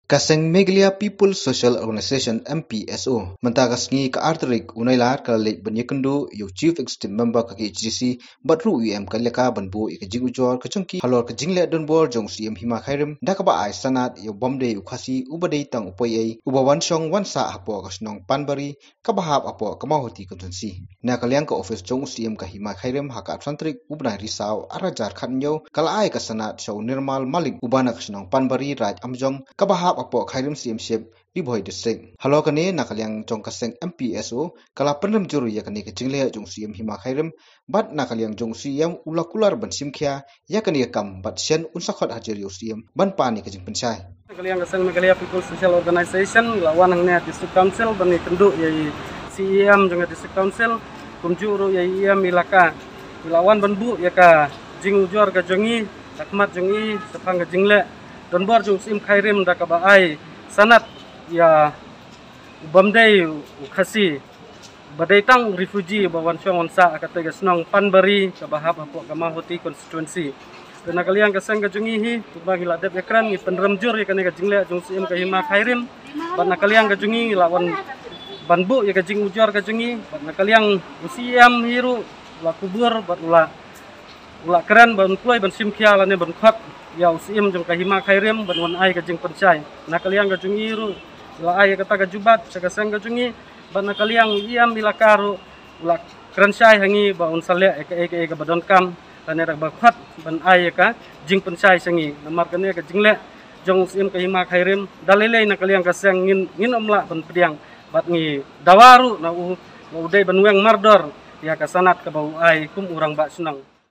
Kaseng Meghalaya People Social Organization MPSO mentakas ngi ka arterik unailar kalalik banyakundu yu chief executive member ka HGC batru UM kaleka banbu ikajing ujor kachungki halor kajingle donbor jong CM hima khairim dakaba ai sanat yu bomde yu khasi ubadei tang upoyei ubawan shong wansa hapo kasnong panbari kabahap apo kamahoti konsensi na kalyang ka office jong CM ka hima khairim haka santrik ubnai risau arajar khanyo kala ai ka sanat show nirmal malik ubana kasnong panbari raj amjong kabahap apo khairim CM ship di boy district halo kane nakalyang jong kaseng MPSO kala penrem juru ya kane kejingle jong CM hima khairim bat nakalyang jong CM ulakular ban simkhya ya kane kam bat sen unsakhat hajer yo CM ban pani kejing pensai nakalyang kaseng Meghalaya People Social Organization lawan hangnya district council bani kenduk yai CM jong district council kumjuru yai milaka lawan banbu ya ka jing ujor ka jongi takmat jongi sepang ka jingle dan bor jong CM khairim da ka baai sanat ya bamdei khasi badai tang refugee bawan syong onsa kata gasnong panbari ka bahap apo kamahoti constituency dan kalian kaseng ka jongi hi tubang hiladep ekran ni penremjur ya kane ka jingle jong CM ka hima khairim ban kalian ka jongi lawan banbu ya ka jing ujor ka jongi ban kalian CM hiru la kubur bat ula keren ban ploi ban simkhia lane ban khat ya CM jong ka hima khairim ban wan ai ka jing pensai na kalian ka jongi ru la ai kata ka jubat sakaseng ka jongi ban kalian iam milakaru ula keren sai hangi ba un sale eke ka badon kam lane rak ba khat ban ai ka jing pensai sangi namar kane ka jingle jong CM ka hima khairim dalele na kalian ka seng ngin omla ban pediang bat ngi dawaru na udai ban weng mardor ya ka sanat ka bau ai kum urang ba senang